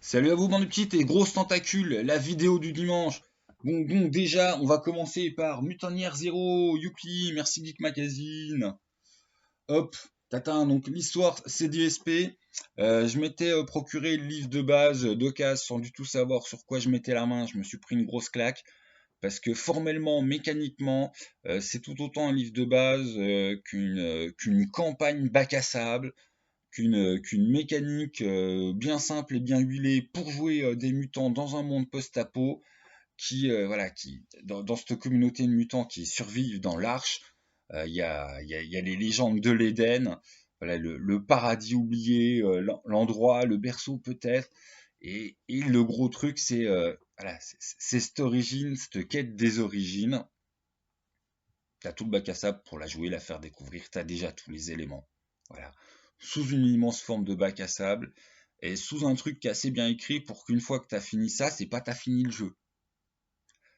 Salut à vous, bande de petites et grosses tentacules, la vidéo du dimanche. Bon, donc déjà, on va commencer par Mutanière Zero, youpi, merci Geek Magazine. Hop, tatin, donc l'histoire c'est DSP. Je m'étais procuré le livre de base d'occasion sans du tout savoir sur quoi je mettais la main. Je me suis pris une grosse claque parce que formellement, mécaniquement, c'est tout autant un livre de base qu'une campagne bac à sable qu'une mécanique bien simple et bien huilée pour jouer des mutants dans un monde post-apo qui dans cette communauté de mutants qui survivent dans l'Arche. Il y a les légendes de l'Éden, voilà, le paradis oublié, l'endroit, le berceau peut-être. Et le gros truc, c'est cette origine, cette quête des origines. T'as tout le bac à sable pour la jouer, la faire découvrir. T'as déjà tous les éléments. Voilà. Sous une immense forme de bac à sable et sous un truc qui est assez bien écrit pour qu'une fois que t'as fini ça, c'est pas t'as fini le jeu.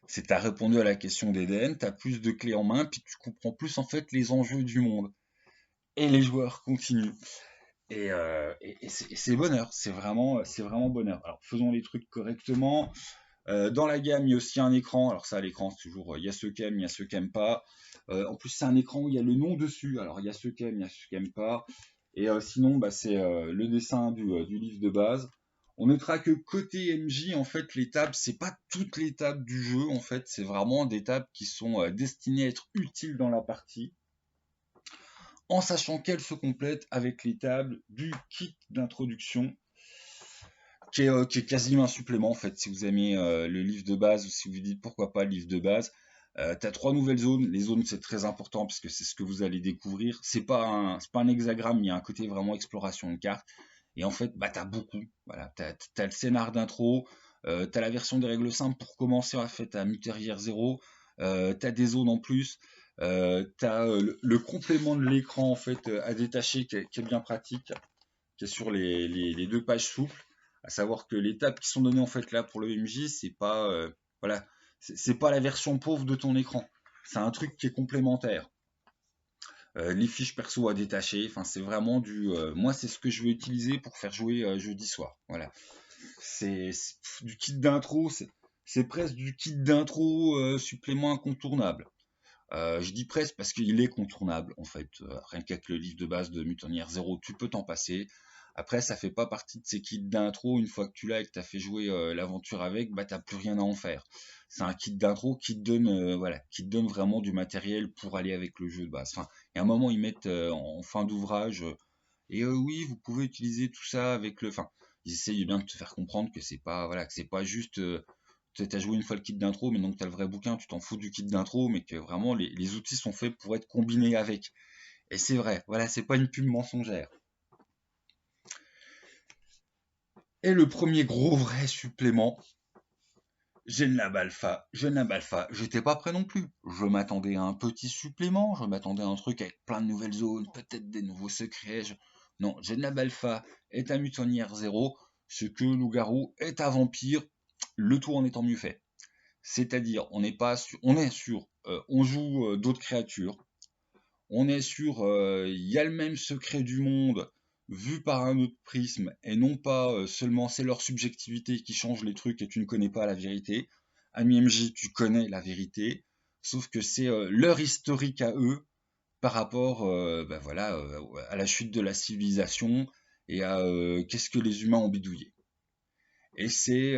C'est t'as répondu à la question d'Eden, t'as plus de clés en main, puis tu comprends plus en fait les enjeux du monde. Et les joueurs continuent. Et c'est bonheur, c'est vraiment bonheur. Alors faisons les trucs correctement. Dans la gamme, il y a aussi un écran. Alors ça, l'écran, c'est toujours, il y a ceux qui aiment, il y a ceux qui aiment pas. En plus, c'est un écran où il y a le nom dessus. Alors il y a ceux qui aiment, il y a ceux qui aiment pas. Et sinon, bah, c'est le dessin du livre de base. On notera que côté MJ, en fait, les tables, c'est pas toutes les tables du jeu. En fait, c'est vraiment des tables qui sont destinées à être utiles dans la partie, en sachant qu'elles se complètent avec les tables du kit d'introduction qui est quasiment un supplément en fait. Si vous aimez le livre de base ou si vous dites pourquoi pas le livre de base, tu as trois nouvelles zones. Les zones c'est très important parce que c'est ce que vous allez découvrir. C'est pas un hexagramme, il y a un côté vraiment exploration de carte. Et en fait, bah t'as beaucoup. Voilà, t'as le scénar d'intro, t'as la version des règles simples pour commencer en fait à Mutérière 0. T'as des zones en plus. T'as le complément de l'écran en fait à détacher qui est bien pratique, qui est sur les deux pages souples, à savoir que les tables qui sont données en fait là pour le MJ, c'est pas voilà, c'est pas la version pauvre de ton écran. C'est un truc qui est complémentaire. Les fiches perso à détacher, enfin c'est vraiment moi c'est ce que je vais utiliser pour faire jouer jeudi soir. Voilà, c'est du kit d'intro, c'est presque du kit d'intro supplément incontournable. Je dis presque parce qu'il est contournable en fait. Rien qu'avec le livre de base de Mutanière 0, tu peux t'en passer. Après, ça fait pas partie de ces kits d'intro. Une fois que tu l'as et que tu as fait jouer l'aventure avec, bah t'as plus rien à en faire. C'est un kit d'intro qui te donne, voilà, qui te donne vraiment du matériel pour aller avec le jeu de base. Enfin, il y a un moment ils mettent en fin d'ouvrage et oui, vous pouvez utiliser tout ça avec le. Enfin, ils essayent bien de te faire comprendre que c'est pas, voilà, que c'est pas juste t'as joué une fois le kit d'intro, mais donc t'as le vrai bouquin, tu t'en fous du kit d'intro, mais que vraiment les outils sont faits pour être combinés avec. Et c'est vrai, voilà, c'est pas une pub mensongère. Et le premier gros vrai supplément, Genlab Alpha. Genlab Alpha, j'étais pas prêt non plus. Je m'attendais à un petit supplément, je m'attendais à un truc avec plein de nouvelles zones, peut-être des nouveaux secrets. Non, Genlab Alpha est un mutanière 0, ce que Loup-Garou est un vampire, le tout en étant mieux fait. C'est-à-dire, on joue d'autres créatures, on est sur, il y a le même secret du monde vu par un autre prisme et non pas seulement c'est leur subjectivité qui change les trucs et tu ne connais pas la vérité. À MJ, tu connais la vérité, sauf que c'est leur historique à eux par rapport, ben voilà, à la chute de la civilisation et à qu'est-ce que les humains ont bidouillé. Et c'est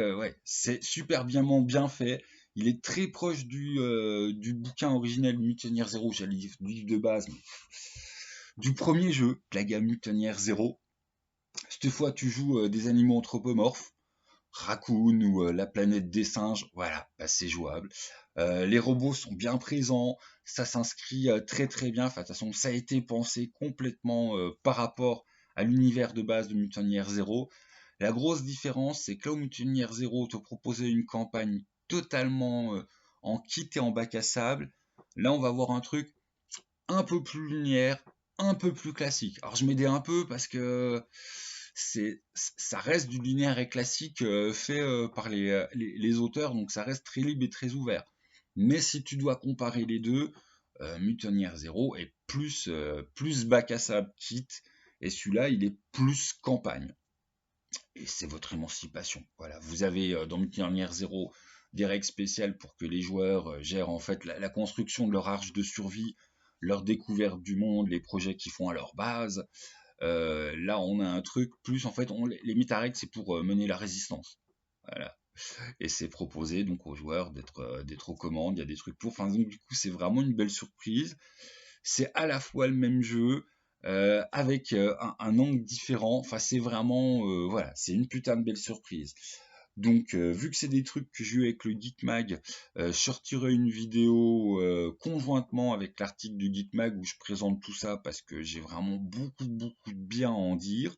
super bien fait. Il est très proche du bouquin originel Mutanière Zero, j'allais dire du livre de base, mais du premier jeu, la gamme Mutanière Zero. Cette fois, tu joues des animaux anthropomorphes, Raccoon ou la planète des singes, voilà, bah, c'est jouable. Les robots sont bien présents, ça s'inscrit très très bien. Enfin, de toute façon, ça a été pensé complètement par rapport à l'univers de base de Mutanière Zero. La grosse différence, c'est que là où Mutinière Zero te proposait une campagne totalement en kit et en bac à sable, là on va voir un truc un peu plus linéaire, un peu plus classique. Alors je m'aidais un peu parce que ça reste du linéaire et classique fait par les auteurs, donc ça reste très libre et très ouvert. Mais si tu dois comparer les deux, Mutinière Zero est plus bac à sable kit, et celui-là il est plus campagne. et c'est votre émancipation. Voilà, vous avez dans Mutineer Zero des règles spéciales pour que les joueurs gèrent en fait la construction de leur arche de survie, leur découverte du monde, les projets qu'ils font à leur base. Là, on a un truc plus en fait, les méta-règles, c'est pour mener la résistance. Voilà. Et c'est proposé donc aux joueurs d'être aux commandes. Il y a des trucs pour. Enfin, donc du coup, c'est vraiment une belle surprise. C'est à la fois le même jeu avec un angle différent. Enfin, c'est vraiment voilà, c'est une putain de belle surprise. Donc, vu que c'est des trucs que j'ai eu avec le Geek Mag, je sortirai une vidéo conjointement avec l'article du Geek Mag où je présente tout ça parce que j'ai vraiment beaucoup, beaucoup de bien à en dire.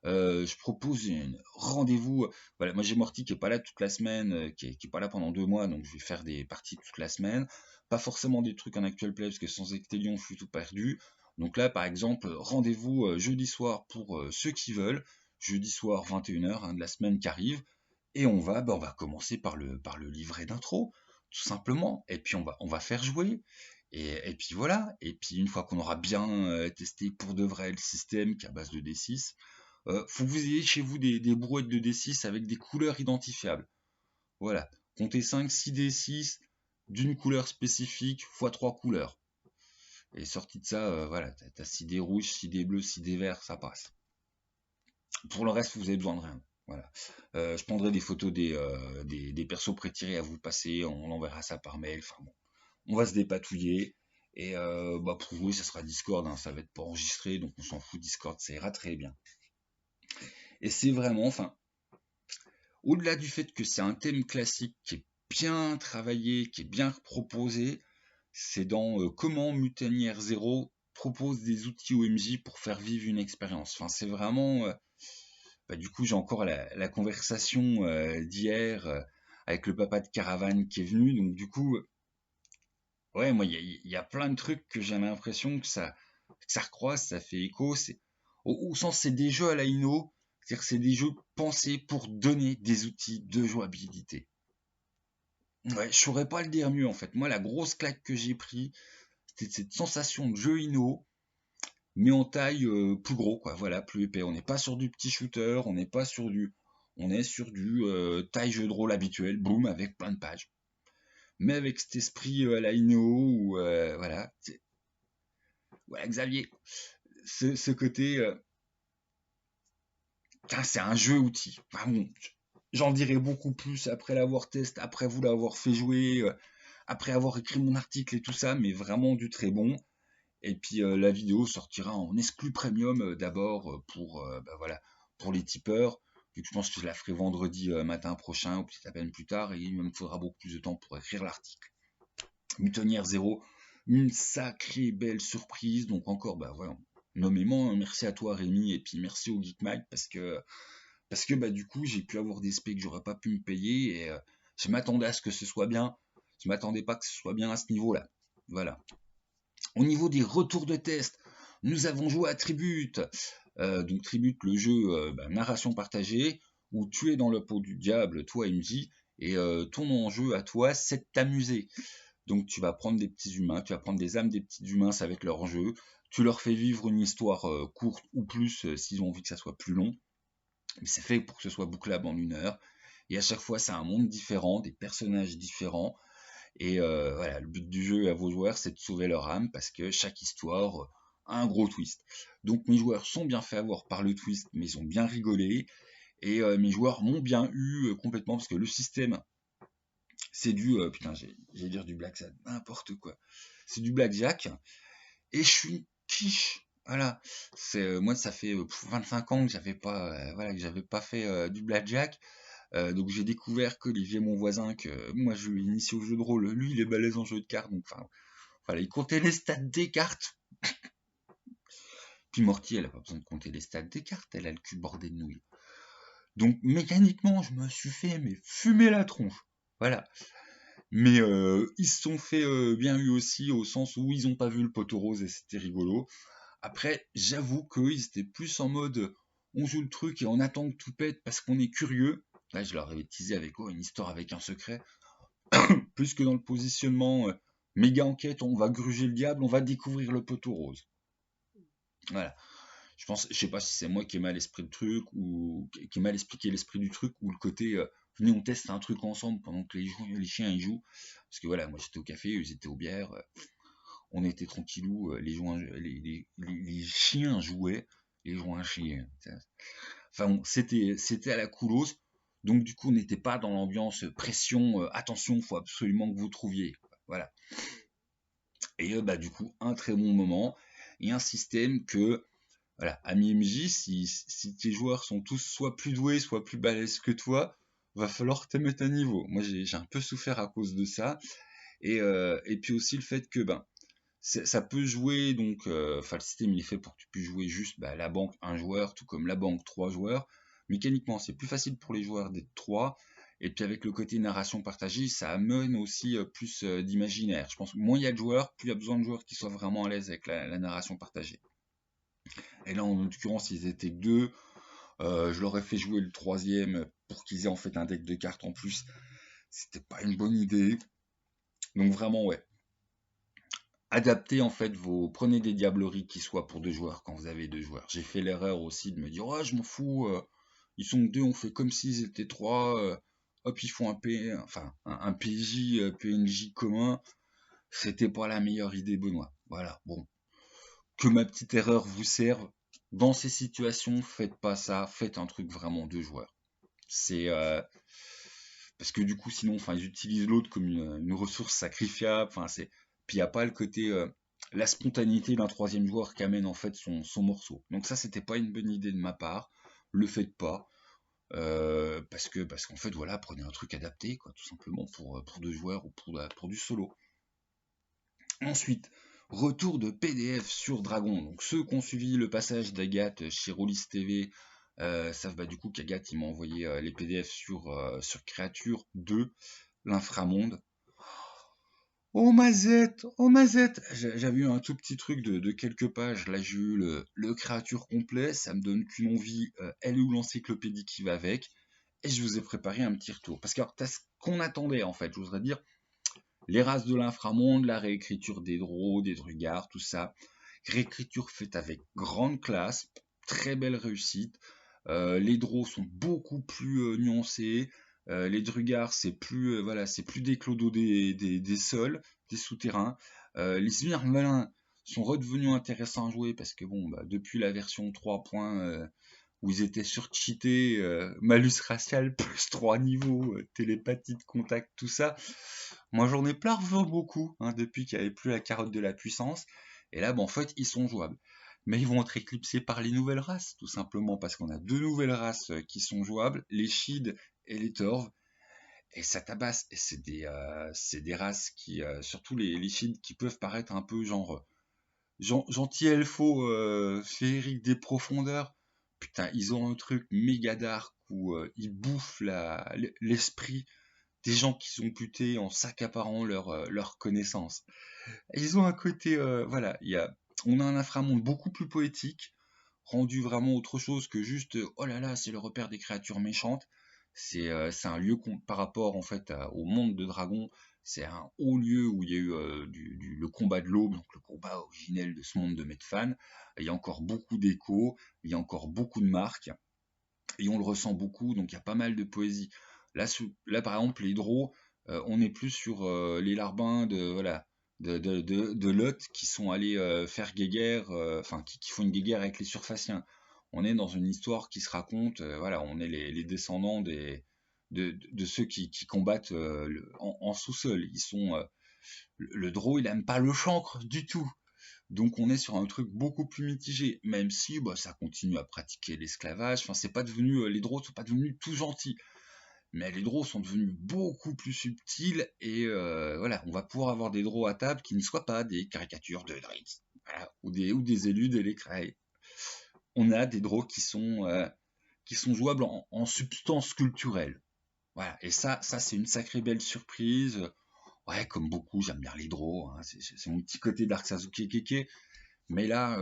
Je propose un rendez-vous. Voilà, moi j'ai Morty qui est pas là toute la semaine, qui est pas là pendant 2 mois, donc je vais faire des parties toute la semaine. Pas forcément des trucs en actual play parce que sans Ectelion, je suis tout perdu. Donc là, par exemple, rendez-vous jeudi soir pour ceux qui veulent. Jeudi soir 21h de la semaine qui arrive. Et on va commencer par le livret d'intro, tout simplement. Et puis on va faire jouer. Et puis voilà. Et puis une fois qu'on aura bien testé pour de vrai le système qui est à base de D6, faut que vous ayez chez vous des brouettes de D6 avec des couleurs identifiables. Voilà. Comptez 5, 6 D6 d'une couleur spécifique fois 3 couleurs. Et sorti de ça, voilà, t'as 6 dés rouges, 6 dés bleus, 6 dés verts, ça passe. Pour le reste, vous avez besoin de rien. Voilà. Je prendrai des photos des persos pré-tirés à vous passer, on enverra ça par mail. Enfin bon, on va se dépatouiller. Et pour jouer, ça sera Discord, hein, ça va être pas enregistré, donc on s'en fout. Discord, ça ira très bien. Et c'est vraiment, enfin, au-delà du fait que c'est un thème classique qui est bien travaillé, qui est bien proposé, c'est dans comment Mutanière Zero propose des outils OMJ pour faire vivre une expérience. Enfin, c'est vraiment. Du coup, j'ai encore la conversation d'hier avec le papa de Caravane qui est venu. Donc, du coup, ouais, moi, il y a plein de trucs que j'ai l'impression que ça recroise, ça fait écho. Au sens, c'est des jeux à la Ino, c'est-à-dire que c'est des jeux pensés pour donner des outils de jouabilité. Ouais, je saurais pas le dire mieux en fait. Moi, la grosse claque que j'ai pris, c'était cette sensation de jeu Ino, mais en taille plus gros, quoi. Voilà, plus épais. On n'est pas sur du petit shooter, on est sur du taille jeu de rôle habituel, boum, avec plein de pages. Mais avec cet esprit à la Ino, ou voilà. Voilà, Xavier, ce côté, c'est un jeu outil. Enfin, bon, j'en dirai beaucoup plus après l'avoir testé, après vous l'avoir fait jouer, après avoir écrit mon article et tout ça, mais vraiment du très bon. Et puis la vidéo sortira en exclu premium d'abord voilà, pour les tipeurs. Vu que je pense que je la ferai vendredi matin prochain ou peut-être à peine plus tard, et il me faudra beaucoup plus de temps pour écrire l'article. Mutonière Zero, une sacrée belle surprise. Donc encore, voilà, nommément, merci à toi Rémi, et puis merci au Geekmag parce que du coup j'ai pu avoir des specs que j'aurais pas pu me payer, et je m'attendais à ce que ce soit bien. Je m'attendais pas que ce soit bien à ce niveau-là. Voilà. Au niveau des retours de test, nous avons joué à Tribute. Donc Tribute, le jeu narration partagée, où tu es dans le pot du diable, toi MJ, et ton enjeu à toi, c'est de t'amuser. Donc tu vas prendre des petits humains, tu vas prendre des âmes des petits humains, ça va être leur jeu. Tu leur fais vivre une histoire courte ou plus s'ils ont envie que ça soit plus long. Mais c'est fait pour que ce soit bouclable en 1 heure. Et à chaque fois, c'est un monde différent, des personnages différents. Et voilà, le but du jeu à vos joueurs, c'est de sauver leur âme parce que chaque histoire a un gros twist. Donc mes joueurs sont bien fait avoir par le twist, mais ils ont bien rigolé. Et mes joueurs m'ont bien eu complètement parce que le système, c'est putain, j'ai dire du black, ça n'importe quoi. C'est du blackjack. Et je suis une quiche. Voilà. Moi, ça fait 25 ans que j'avais pas fait du blackjack. Donc j'ai découvert qu'Olivier, mon voisin, que moi je lui ai initié au jeu de rôle, lui il est balèze en jeu de cartes, donc enfin voilà, il comptait les stats des cartes. Puis Morty, elle a pas besoin de compter les stats des cartes, elle a le cul bordé de nouilles. Donc mécaniquement, je me suis fait fumer la tronche. Voilà. Mais ils se sont fait bien eu aussi, au sens où ils ont pas vu le poteau rose et c'était rigolo. Après, j'avoue qu'ils étaient plus en mode on joue le truc et on attend que tout pète parce qu'on est curieux. Là, je leur avais teasé avec une histoire avec un secret. Plus que dans le positionnement méga enquête, on va gruger le diable, on va découvrir le poteau rose. Voilà. Je sais pas si c'est moi qui ai mal esprit le truc, ou qui ai mal expliqué l'esprit du truc, ou le côté, venez, on teste un truc ensemble pendant que les chiens ils jouent. Parce que voilà, moi j'étais au café, ils étaient aux bières, on était tranquillou, les chiens jouaient, les jouaient chiens. Enfin bon, c'était à la coolos, donc du coup on n'était pas dans l'ambiance pression, attention, faut absolument que vous trouviez. Voilà. Et bah du coup, un très bon moment, et un système que, voilà, à MJ, si tes joueurs sont tous soit plus doués, soit plus balèzes que toi, va falloir te mettre à niveau. Moi j'ai un peu souffert à cause de ça, et puis aussi le fait que ben ça peut jouer, donc enfin le système il est fait pour que tu puisses jouer juste la banque un joueur, tout comme la banque trois joueurs. Mécaniquement c'est plus facile pour les joueurs d'être trois, et puis avec le côté narration partagée ça amène aussi plus d'imaginaire. Je pense que moins il y a de joueurs, plus il y a besoin de joueurs qui soient vraiment à l'aise avec la narration partagée. Et là en l'occurrence ils étaient que deux. Je leur ai fait jouer le troisième pour qu'ils aient en fait un deck de cartes en plus. C'était pas une bonne idée. Donc vraiment ouais, adaptez en fait prenez des diableries qui soient pour deux joueurs quand vous avez deux joueurs. J'ai fait l'erreur aussi de me dire, oh je m'en fous, ils sont deux, on fait comme s'ils étaient trois, hop ils font un PJ, PNJ commun. C'était pas la meilleure idée, Benoît. Voilà, bon, que ma petite erreur vous serve. Dans ces situations, faites pas ça, faites un truc vraiment deux joueurs. C'est parce que du coup sinon, enfin ils utilisent l'autre comme une ressource sacrifiable. Enfin c'est, puis il y a pas le côté la spontanéité d'un troisième joueur qui amène en fait son morceau. Donc ça c'était pas une bonne idée de ma part. Le faites pas. Parce qu'en fait voilà, prenez un truc adapté quoi, tout simplement pour deux joueurs ou pour du solo. Ensuite, retour de PDF sur Dragon. Donc ceux qui ont suivi le passage d'Agathe chez Rollis TV savent du coup qu'Agathe il m'a envoyé les PDF sur Créature 2, l'Inframonde. Oh Mazette, oh Mazette. J'avais eu un tout petit truc de quelques pages. Là j'ai eu le Créature complet. Ça me donne qu'une envie. Elle est où l'encyclopédie qui va avec. Et je vous ai préparé un petit retour. Parce que t'as ce qu'on attendait en fait. Je voudrais dire, les races de l'inframonde, la réécriture des drôles, des drugards, tout ça. Réécriture faite avec grande classe, très belle réussite. Les draws sont beaucoup plus nuancés. Les drugards, c'est plus voilà, c'est plus des clodos des sols, des souterrains. Les sbires sont redevenus intéressants à jouer parce que bon, depuis la version 3 points où ils étaient surcheatés, malus racial plus 3 niveaux, télépathie de contact, tout ça. Moi j'en ai plein revu beaucoup, hein, depuis qu'il n'y avait plus la carotte de la puissance. Et là, en fait, ils sont jouables. Mais ils vont être éclipsés par les nouvelles races, tout simplement parce qu'on a deux nouvelles races qui sont jouables, les Shid et les Torv. Et ça tabasse. Et c'est des races qui, surtout les Shid, qui peuvent paraître un peu genre gentil elfo féerique des profondeurs. Putain, ils ont un truc méga dark où ils bouffent l'esprit des gens qui sont butés en s'accaparant leur connaissance. Ils ont un côté, voilà, on a un inframonde beaucoup plus poétique, rendu vraiment autre chose que juste, oh là là, c'est le repère des créatures méchantes. C'est un lieu par rapport en fait au monde de Dragon, c'est un haut lieu où il y a eu le combat de l'aube, donc le combat originel de ce monde de Medfan. Il y a encore beaucoup d'échos, il y a encore beaucoup de marques, et on le ressent beaucoup, donc il y a pas mal de poésie. Là par exemple, les draws, on est plus sur les larbins voilà, de Lot qui sont allés faire guéguerre, enfin qui font une guéguerre avec les surfaciens. On est dans une histoire qui se raconte, voilà, on est les descendants de ceux qui combattent en sous-sol. Ils sont le draw, il aime pas le chancre du tout. Donc on est sur un truc beaucoup plus mitigé, même si ça continue à pratiquer l'esclavage. Enfin, c'est pas devenu, les draws sont pas devenus tout gentils, mais les draws sont devenus beaucoup plus subtils et voilà, on va pouvoir avoir des draws à table qui ne soient pas des caricatures de Dritz, voilà, ou des élus des Lecrae. On a des draws qui sont jouables en substance culturelle. Voilà, et ça c'est une sacrée belle surprise. Ouais, comme beaucoup, j'aime bien les draws, hein, c'est mon petit côté Dark Sasuke Keke. Mais là,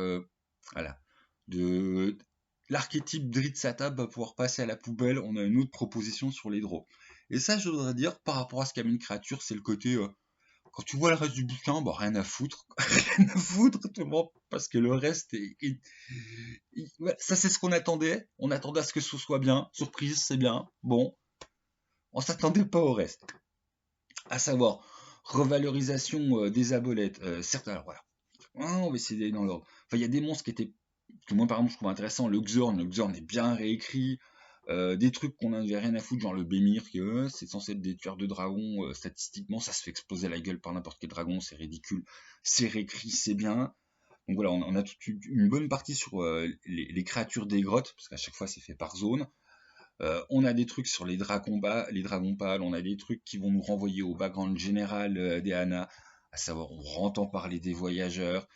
voilà, de l'archétype Dritz-Satab va pouvoir passer à la poubelle. On a une autre proposition sur les draws. Et ça, je voudrais dire, par rapport à ce qu'a mis une créature, c'est le côté Quand tu vois le reste du bouquin, bah rien à foutre, rien à foutre, tout le monde, parce que le reste ouais, ça c'est ce qu'on attendait. On attendait à ce que ce soit bien. Surprise, c'est bien. Bon, on s'attendait pas au reste. À savoir, revalorisation des abolettes. Certes, alors voilà. On va essayer d'aller dans l'ordre. Enfin, il y a des monstres qui étaient, que moi par exemple je trouve intéressant. Le Xorn est bien réécrit. Des trucs qu'on n'avait rien à foutre, genre le Bémir, qui c'est censé être des tueurs de dragons. Statistiquement, ça se fait exploser la gueule par n'importe quel dragon, c'est ridicule. C'est réécrit, c'est bien. Donc voilà, on a une bonne partie sur les créatures des grottes, parce qu'à chaque fois c'est fait par zone. On a des trucs sur les dragons pâles, on a des trucs qui vont nous renvoyer au background général des Hana, à savoir on entend parler des voyageurs.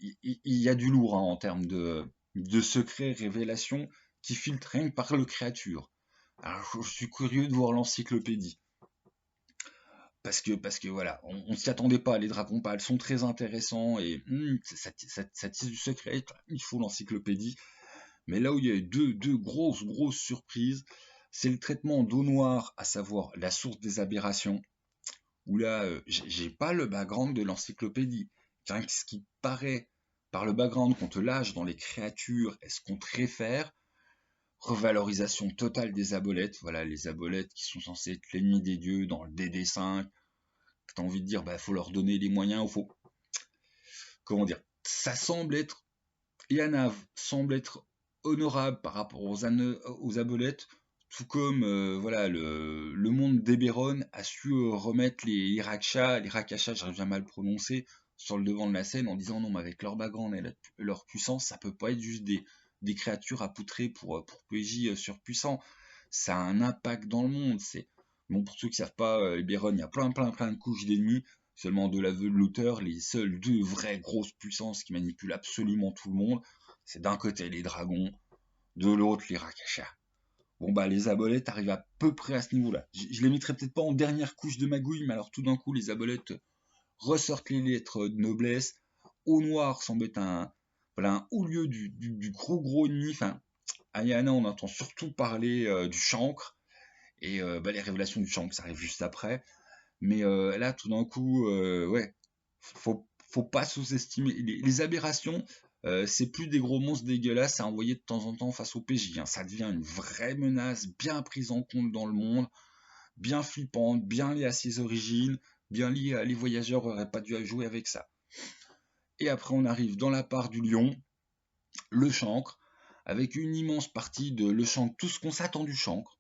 Il y a du lourd hein, en termes de secrets, révélations qui filtrent rien que par le créature. Alors je suis curieux de voir l'encyclopédie. Parce que voilà, on s'y attendait pas, les dragons pâles sont très intéressants et ça tisse du secret, il faut l'encyclopédie. Mais là où il y a eu deux grosses surprises, c'est le traitement d'eau noire, à savoir la source des aberrations, où là, j'ai pas le background de l'encyclopédie. Rien que ce qui paraît par le background qu'on te lâche dans les créatures et ce qu'on te réfère, revalorisation totale des abolettes, voilà, les abolettes qui sont censées être l'ennemi des dieux dans le DD5, que t'as envie de dire, bah, faut leur donner les moyens, comment dire, ça semble être, Yanav semble être honorable par rapport aux abolettes, tout comme voilà le monde d'Eberron a su remettre les Rakashas, j'arrive jamais à le prononcer, sur le devant de la scène en disant non mais avec leur background et leur puissance, ça peut pas être juste des créatures à poutrer pour PJ surpuissants. Ça a un impact dans le monde. C'est bon pour ceux qui savent pas, Eberron, il y a plein de couches d'ennemis. Seulement de l'aveu de l'auteur, les seules deux vraies grosses puissances qui manipulent absolument tout le monde, c'est d'un côté les dragons, de l'autre les Rakashas. Bon bah les abolettes arrivent à peu près à ce niveau-là. Je les mettrais peut-être pas en dernière couche de magouille, mais alors tout d'un coup les abolettes ressortent les lettres de noblesse. Au noir semble être voilà, un haut lieu du gros ennemi. Enfin, à Yana on entend surtout parler du chancre, et bah, les révélations du chancre ça arrive juste après. Mais là tout d'un coup, ouais, faut pas sous-estimer les aberrations. C'est plus des gros monstres dégueulasses à envoyer de temps en temps face au PJ. Hein. Ça devient une vraie menace, bien prise en compte dans le monde, bien flippante, bien liée à ses origines, bien liée à les voyageurs n'auraient pas dû jouer avec ça. Et après, on arrive dans la part du lion, le chancre, avec une immense partie de le chancre, tout ce qu'on s'attend du chancre.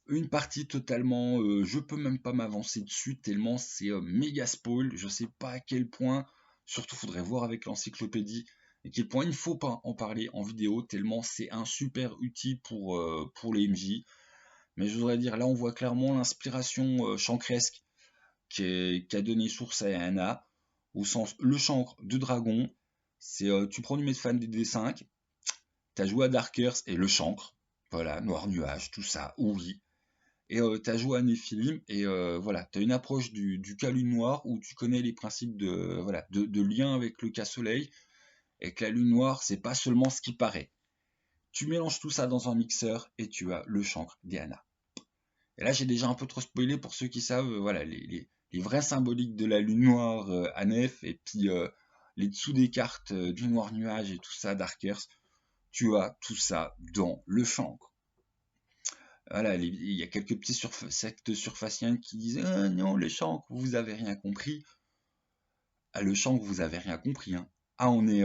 Une partie totalement, je peux même pas m'avancer dessus tellement c'est méga spoil. Je sais pas à quel point, surtout faudrait voir avec l'encyclopédie, à quel point il ne faut pas en parler en vidéo tellement c'est un super outil pour les MJ. Mais je voudrais dire, là on voit clairement l'inspiration chancresque qui a donné source à Anna, au sens le chancre de dragon. C'est tu prends du fan des D5, t'as joué à Darkers et le chancre, voilà, Noir Nuage, tout ça, oui. Et t'as joué à Néphilim, et voilà, t'as une approche du cas lune noire où tu connais les principes de lien avec le cas soleil, et que la lune noire, c'est pas seulement ce qui paraît. Tu mélanges tout ça dans un mixeur et tu as le chancre d'Eana. Et là, j'ai déjà un peu trop spoilé pour ceux qui savent, voilà, les vrais symboliques de la lune noire à Nef, et puis les dessous des cartes du noir nuage et tout ça, Darkers, tu as tout ça dans le chancre. Voilà, il y a quelques petits sectes surfaciens qui disent ah, non, le chancre, vous avez rien compris. Ah, le chancre, vous avez rien compris. Hein. Ah, on est.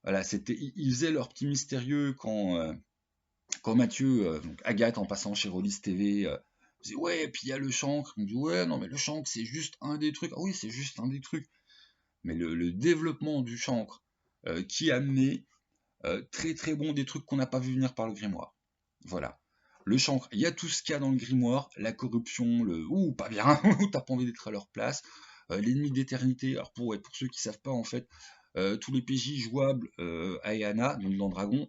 Voilà, ils faisaient leur petit mystérieux quand Mathieu, donc Agathe en passant chez Rollis TV, disait ouais, et puis il y a le chancre. On dit ouais, non, mais le chancre, c'est juste un des trucs. Ah oui, c'est juste un des trucs. Mais le développement du chancre qui a amené très très bon des trucs qu'on n'a pas vu venir par le grimoire. Voilà. Le chancre, il y a tout ce qu'il y a dans le grimoire, la corruption, le ouh, pas bien, t'as pas envie d'être à leur place, l'ennemi d'éternité. Alors pour ceux qui savent pas, en fait, tous les PJ jouables à Eana, donc dans Dragon,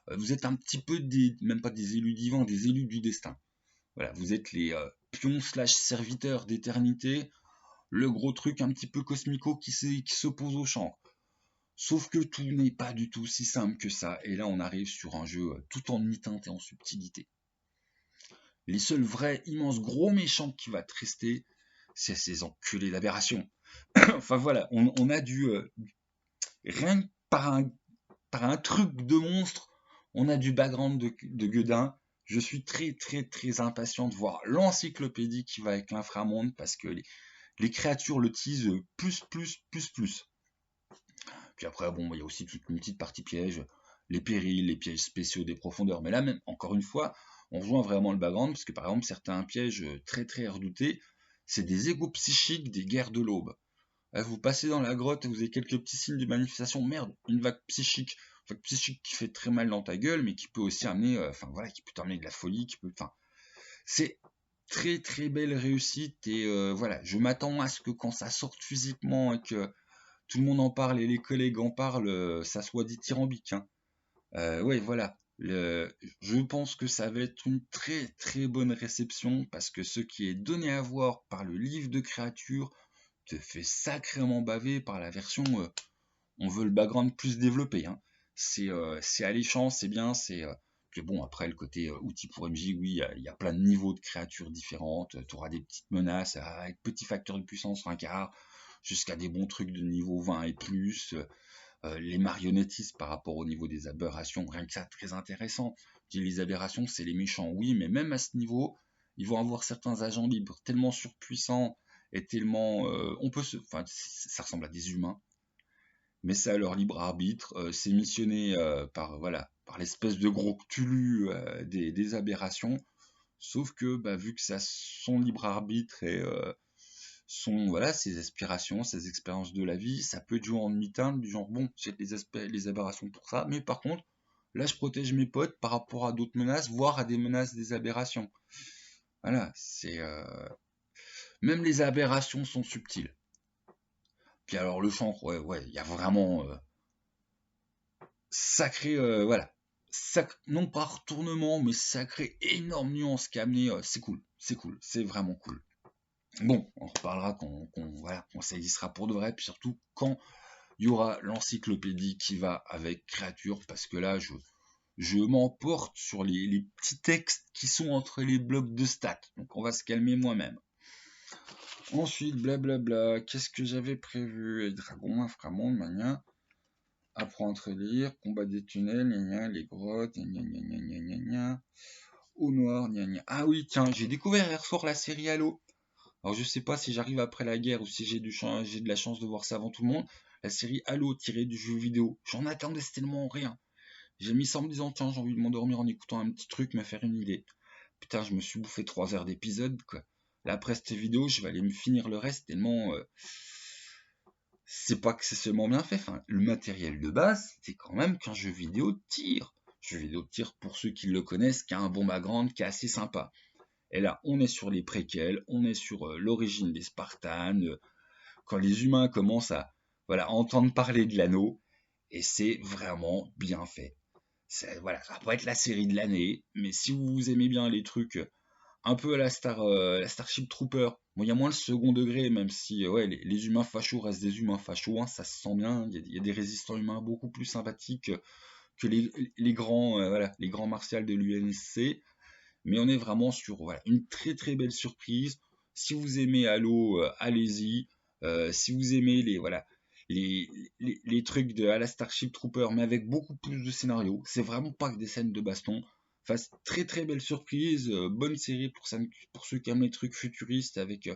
vous êtes un petit peu même pas des élus divins, des élus du destin. Voilà, vous êtes les pions / serviteurs d'éternité, le gros truc un petit peu cosmico qui s'oppose au chancre. Sauf que tout n'est pas du tout si simple que ça, et là on arrive sur un jeu tout en demi-teinte et en subtilité. Les seuls vrais immenses gros méchants qui va te rester, c'est ces enculés d'aberration. Enfin voilà, on a rien que par un truc de monstre, on a du background de Guedin. Je suis très très très impatient de voir l'encyclopédie qui va avec l'inframonde parce que les créatures le teasent plus. Puis après, bon, il y a aussi toute une petite partie piège, les périls, les pièges spéciaux des profondeurs. Mais là, même, encore une fois, on rejoint vraiment le background, parce que par exemple, certains pièges très très redoutés, c'est des égouts psychiques des guerres de l'Aube. Vous passez dans la grotte, vous avez quelques petits signes de manifestation. Merde, une vague psychique qui fait très mal dans ta gueule, mais qui peut aussi amener, enfin voilà, qui peut t'amener de la folie, enfin, c'est très très belle réussite et voilà, je m'attends à ce que quand ça sorte physiquement et que tout le monde en parle et les collègues en parlent, ça soit dithyrambique, hein. Ouais, voilà. Je pense que ça va être une très très bonne réception parce que ce qui est donné à voir par le livre de créatures te fait sacrément baver par la version on veut le background plus développé, hein. C'est alléchant, c'est bien, puis bon, après le côté outil pour MJ, oui, il y a plein de niveaux de créatures différentes, tu auras des petites menaces avec petits facteurs de puissance 1 quart, jusqu'à des bons trucs de niveau 20 et plus, les marionnettistes par rapport au niveau des aberrations, rien que ça, très intéressant. Je dis les aberrations, c'est les méchants, oui, mais même à ce niveau, ils vont avoir certains agents libres tellement surpuissants et tellement... enfin, ça ressemble à des humains, mais c'est à leur libre arbitre. C'est missionné voilà, par l'espèce de gros Cthulhu des aberrations. Sauf que, bah, vu que ça son libre arbitre et voilà, ses aspirations, ses expériences de la vie, ça peut être joué en demi-teinte, du genre, bon, j'ai les aberrations pour ça, mais par contre, là, je protège mes potes par rapport à d'autres menaces, voire à des menaces des aberrations. Voilà, même les aberrations sont subtiles. Puis alors, le chant, ouais, il y a vraiment sacré, voilà. Non pas retournement, mais sacré énorme nuance qu'a amené, c'est cool, c'est vraiment cool. Bon, on reparlera voilà, on saisissera pour de vrai, puis surtout quand il y aura l'encyclopédie qui va avec créature, parce que là, je m'emporte sur les petits textes qui sont entre les blocs de stats. Donc on va se calmer moi-même. Ensuite, blablabla, qu'est-ce que j'avais prévu? Dragon, inframonde, mania. Apprendre à lire, combat des tunnels, les grottes, au noir, Ah oui, tiens, j'ai découvert hier soir la série Halo. Alors je sais pas si j'arrive après la guerre ou si j'ai de la chance de voir ça avant tout le monde. La série Halo tirée du jeu vidéo. J'en attendais tellement rien. J'ai mis ça en me disant tiens j'ai envie de m'endormir en écoutant un petit truc, me faire une idée. Putain je me suis bouffé 3 heures d'épisode quoi. Là après cette vidéo je vais aller me finir le reste tellement c'est pas que c'est seulement bien fait. Enfin, le matériel de base c'est quand même qu'un jeu vidéo tire. Jeu vidéo tire pour ceux qui le connaissent, qui a un bon background, qui est assez sympa. Et là, on est sur les préquels, on est sur l'origine des Spartans, quand les humains commencent à voilà, entendre parler de l'anneau, et c'est vraiment bien fait. Voilà, ça va pas être la série de l'année, mais si vous aimez bien les trucs un peu à la Starship Trooper, bon, il y a moins le second degré, même si ouais, les humains fachos restent des humains fachos, hein, ça se sent bien, il y a des résistants humains beaucoup plus sympathiques que les grands, voilà, les grands martials de l'UNSC. Mais on est vraiment sur voilà, une très très belle surprise. Si vous aimez Halo, allez-y. Si vous aimez voilà, les trucs de à la Starship Trooper, mais avec beaucoup plus de scénario, c'est vraiment pas que des scènes de baston. Enfin, très très belle surprise, bonne série pour ceux qui aiment les trucs futuristes avec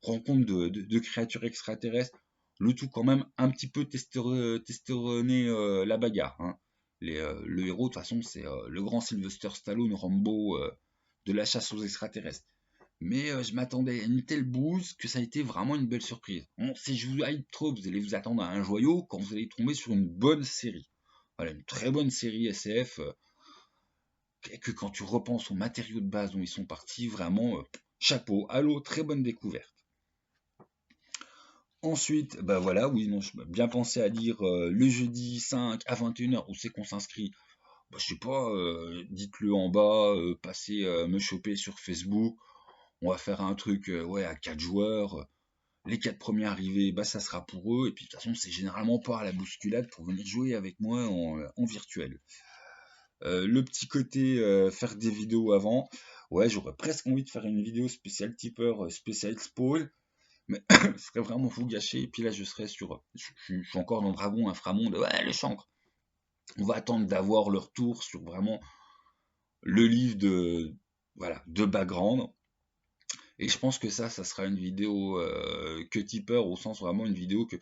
rencontre de créatures extraterrestres. Le tout quand même un petit peu testéroné la bagarre, hein. Le héros, de toute façon, c'est le grand Sylvester Stallone, Rambo de la chasse aux extraterrestres. Mais je m'attendais à une telle bouse que ça a été vraiment une belle surprise. Bon, si je vous hype trop, vous allez vous attendre à un joyau quand vous allez tomber sur une bonne série. Voilà, une très bonne série SF. Que quand tu repenses aux matériaux de base dont ils sont partis, vraiment, chapeau, Halo, très bonne découverte. Ensuite, bah voilà, oui, non, je bien pensé à dire le jeudi 5 à 21h où c'est qu'on s'inscrit. Bah, je sais pas, dites-le en bas, passez me choper sur Facebook. On va faire un truc ouais, à 4 joueurs. Les 4 premiers arrivés, bah ça sera pour eux. Et puis de toute façon, c'est généralement pas à la bousculade pour venir jouer avec moi en virtuel. Le petit côté faire des vidéos avant. Ouais, j'aurais presque envie de faire une vidéo spéciale tipeur, spéciale spoil, mais ce serait vraiment vous gâcher. Et puis là, je serais sur. Je suis encore dans Dragon Inframonde. Ouais, les chancres. On va attendre d'avoir le retour sur vraiment le livre de. Voilà, de background. Et je pense que ça sera une vidéo que tipeur, au sens vraiment une vidéo que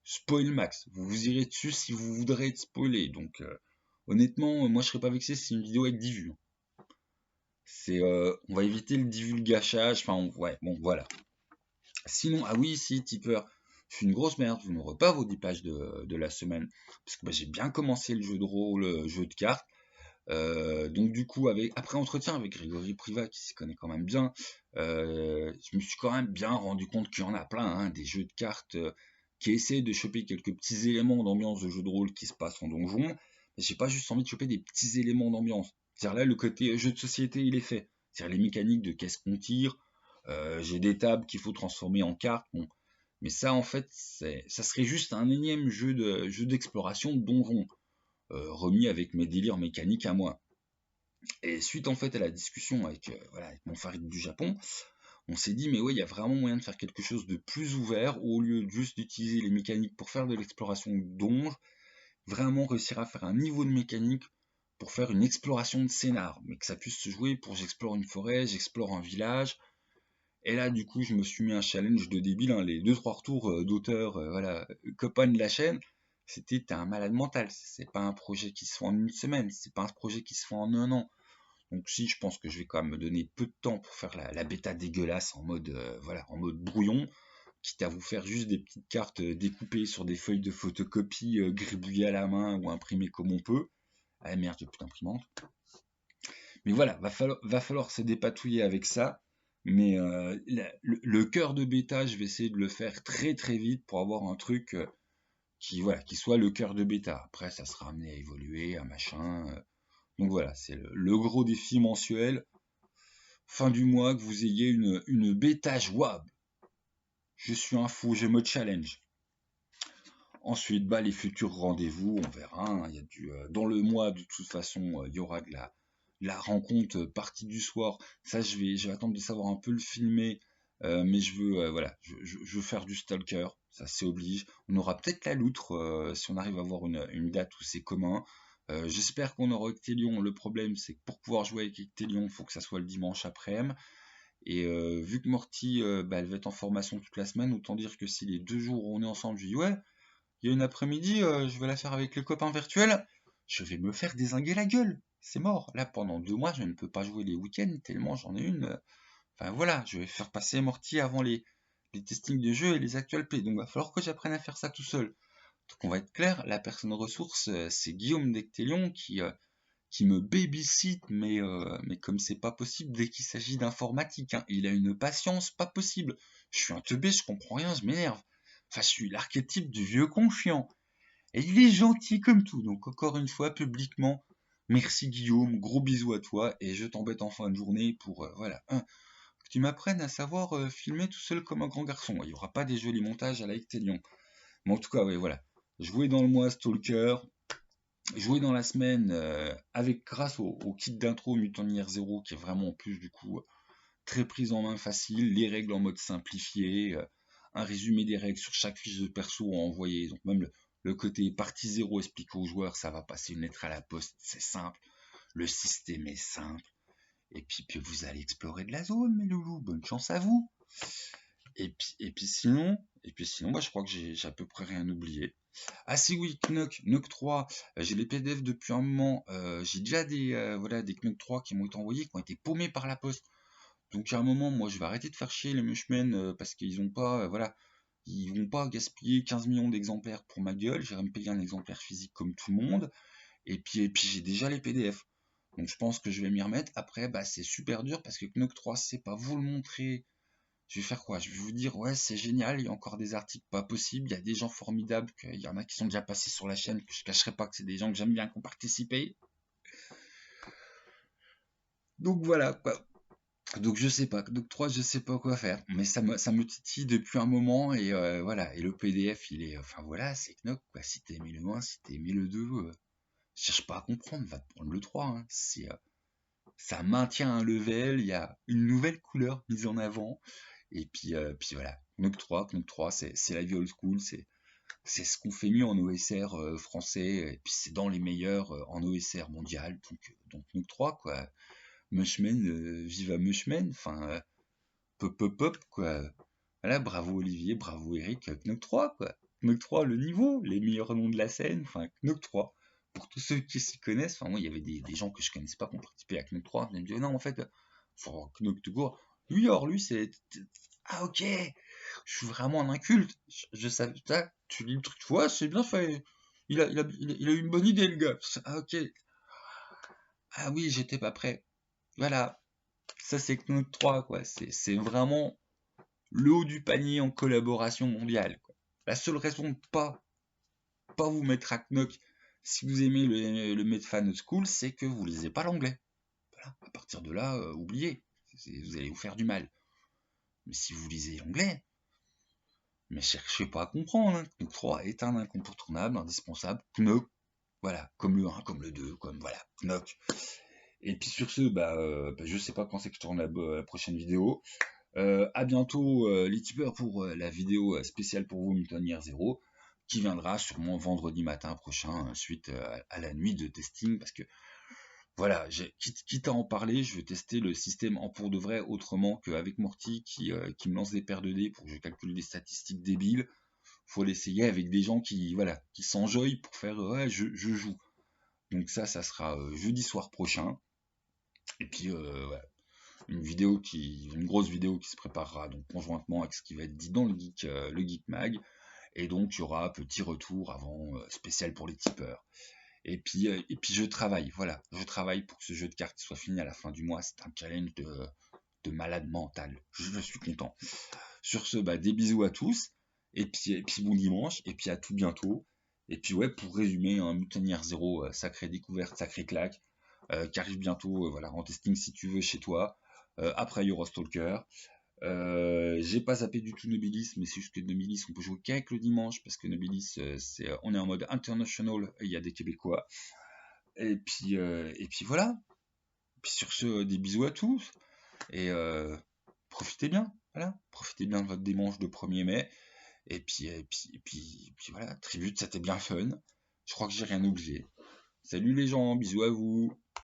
spoil max. Vous irez dessus si vous voudrez être spoilé. Donc, honnêtement, moi je serais pas vexé si c'est une vidéo avec 10 vues. On va éviter le divulgachage. Enfin, ouais, bon, voilà. Sinon, ah oui, si, tipeur, je suis une grosse merde. Vous n'aurez pas vos 10 pages de la semaine. Parce que bah, j'ai bien commencé le jeu de rôle, le jeu de cartes. Donc du coup, après entretien avec Grégory Privat, qui s'y connaît quand même bien, je me suis quand même bien rendu compte qu'il y en a plein, hein, des jeux de cartes qui essaient de choper quelques petits éléments d'ambiance de jeu de rôle qui se passent en donjon. Mais j'ai pas juste envie de choper des petits éléments d'ambiance. C'est-à-dire là, le côté jeu de société, il est fait. C'est-à-dire les mécaniques de qu'est-ce qu'on tire, j'ai des tables qu'il faut transformer en cartes. Bon. Mais ça, en fait, ça serait juste un énième jeu d'exploration de donjon, remis avec mes délires mécaniques à moi. Et suite en fait à la discussion voilà, avec mon farid du Japon, on s'est dit mais ouais, il y a vraiment moyen de faire quelque chose de plus ouvert au lieu de juste d'utiliser les mécaniques pour faire de l'exploration de donjon, vraiment réussir à faire un niveau de mécanique pour faire une exploration de scénar, mais que ça puisse se jouer pour j'explore une forêt, j'explore un village. Et là du coup je me suis mis un challenge de débile, hein, les 2-3 retours d'auteurs, voilà, copains de la chaîne, c'était t'es un malade mental, c'est pas un projet qui se fait en une semaine, c'est pas un projet qui se fait en un an. Donc si, je pense que je vais quand même me donner peu de temps pour faire la bêta dégueulasse en mode, voilà, en mode brouillon, quitte à vous faire juste des petites cartes découpées sur des feuilles de photocopie, gribouillées à la main ou imprimées comme on peut. Ah merde, j'ai plus d'imprimante. Mais voilà, va falloir se dépatouiller avec ça. Mais le cœur de bêta, je vais essayer de le faire très très vite pour avoir un truc voilà, qui soit le cœur de bêta. Après, ça sera amené à évoluer, à machin. Donc voilà, c'est le gros défi mensuel. Fin du mois, que vous ayez une bêta jouable. Je suis un fou, je me challenge. Ensuite, bah, les futurs rendez-vous, on verra, hein. Il y a dans le mois, de toute façon, il y aura de la rencontre partie du soir. Ça, je vais attendre de savoir un peu le filmer. Mais je veux, voilà, je veux faire du stalker. Ça, c'est oblige. On aura peut-être la loutre si on arrive à avoir une date où c'est commun. J'espère qu'on aura Ectelion. Le problème, c'est que pour pouvoir jouer avec Ectelion, il faut que ça soit le dimanche après-midi. Et vu que Morty, bah, elle va être en formation toute la semaine, autant dire que si les 2 jours où on est ensemble, je dis ouais, il y a une après-midi, je vais la faire avec le copain virtuel, je vais me faire dézinguer la gueule. C'est mort. Là, pendant 2 mois, je ne peux pas jouer les week-ends tellement j'en ai une. Enfin voilà, je vais faire passer Morty avant les testings de jeu et les actual play. Donc il va falloir que j'apprenne à faire ça tout seul. Donc on va être clair, la personne ressource, c'est Guillaume d'Ectelion qui me babysit, mais comme c'est pas possible dès qu'il s'agit d'informatique, hein. Il a une patience pas possible. Je suis un teubé, je comprends rien, je m'énerve. Enfin, je suis l'archétype du vieux con chiant. Et il est gentil comme tout. Donc encore une fois, publiquement, merci Guillaume, gros bisous à toi, et je t'embête en fin de journée pour, voilà, que tu m'apprennes à savoir filmer tout seul comme un grand garçon. Il n'y aura pas des jolis montages à la Ectelion. Mais en tout cas, oui, voilà. Jouer dans le mois Stalker, jouer dans la semaine avec grâce au kit d'intro Mutant Year Zero qui est vraiment en plus du coup très prise en main facile, les règles en mode simplifié, un résumé des règles sur chaque fiche de perso à envoyer, donc même le côté partie 0 expliqué aux joueurs, ça va passer une lettre à la poste, c'est simple, le système est simple, et puis vous allez explorer de la zone mes loulous, bonne chance à vous. Et puis sinon, bah, je crois que j'ai à peu près rien oublié. Ah si oui, Knock 3, j'ai les PDF depuis un moment, j'ai déjà voilà, des Knock 3 qui m'ont été envoyés, qui ont été paumés par la poste. Donc à un moment, moi je vais arrêter de faire chier les mushmen parce qu'ils ont pas, voilà, ils vont pas gaspiller 15 millions d'exemplaires pour ma gueule, j'irai me payer un exemplaire physique comme tout le monde, et puis j'ai déjà les PDF. Donc je pense que je vais m'y remettre. Après, bah c'est super dur parce que Knock 3, c'est pas vous le montrer, je vais faire quoi? Je vais vous dire, ouais, c'est génial, il y a encore des articles pas possibles, il y a des gens formidables, il y en a qui sont déjà passés sur la chaîne, que je cacherai pas que c'est des gens que j'aime bien qui ont participé. Donc voilà, quoi. Donc je sais pas, donc 3, je sais pas quoi faire, mais ça me titille depuis un moment, et voilà, et le PDF, il est, enfin voilà, c'est Knock, quoi. Si t'as aimé le 1, si t'as aimé le 2, cherche pas à comprendre, va te prendre le 3, hein. ça maintient un level, il y a une nouvelle couleur mise en avant. Et puis voilà, Knog 3 c'est la vie old school, c'est ce qu'on fait mieux en OSR français, et puis c'est dans les meilleurs en OSR mondial, donc Knog 3 quoi. Mushmen, viva Mushmen, enfin, pop pop pop quoi. Voilà, bravo Olivier, bravo Eric, Knog 3 quoi. Knog 3, le niveau, les meilleurs noms de la scène, enfin Knog 3. Pour tous ceux qui s'y connaissent, enfin moi il y avait des gens que je connaissais pas qui ont participé à Knog 3, ils me disaient non en fait, faut Knog tout court. Lui alors lui c'est... Ah ok, je suis vraiment un inculte. Je savais, tu lis le truc, ouais c'est bien fait. Il a eu une bonne idée le gars. Ah ok, ah oui j'étais pas prêt. Voilà, ça c'est Knog 3 quoi, c'est vraiment le haut du panier en collaboration mondiale, quoi. La seule raison de pas vous mettre à Knock si vous aimez le Medfan School, c'est que vous lisez pas l'anglais. Voilà. À partir de là, oubliez. Vous allez vous faire du mal. Mais si vous lisez l'anglais, mais cherchez pas à comprendre. Hein. Knock 3 est un incontournable, indispensable. Knock, voilà, comme le 1, comme le 2, comme voilà, Knock. Et puis sur ce, je sais pas quand c'est que je tourne la prochaine vidéo. À bientôt les tipeurs pour la vidéo spéciale pour vous Mutonière 0 qui viendra sûrement vendredi matin prochain suite à la nuit de testing parce que voilà, quitte à en parler, je veux tester le système en pour de vrai autrement qu'avec Morty qui me lance des paires de dés pour que je calcule des statistiques débiles. Faut l'essayer avec des gens qui s'enjoyent pour faire ouais je joue. Donc ça sera jeudi soir prochain. Et puis voilà, une grosse vidéo qui se préparera donc conjointement avec ce qui va être dit dans le Geek Mag. Et donc il y aura un petit retour avant spécial pour les tipeurs. Et puis je travaille, voilà, je travaille pour que ce jeu de cartes soit fini à la fin du mois. C'est un challenge de malade mental. Je suis content. Sur ce, des bisous à tous. Et puis bon dimanche. Et puis à tout bientôt. Et puis ouais, pour résumer, un Mutanière 0, sacrée découverte, sacrée claque, qui arrive bientôt, voilà, en testing si tu veux chez toi. Après Eurostalker. J'ai pas zappé du tout Nobilis, mais c'est juste que Nobilis, on peut jouer qu'avec le dimanche, parce que Nobilis, on est en mode international, il y a des Québécois. Et puis voilà. Puis sur ce, des bisous à tous. Et profitez bien, voilà. Profitez bien de votre dimanche de 1er mai. Et puis voilà, Tribute, c'était bien fun. Je crois que j'ai rien oublié. Salut les gens, bisous à vous.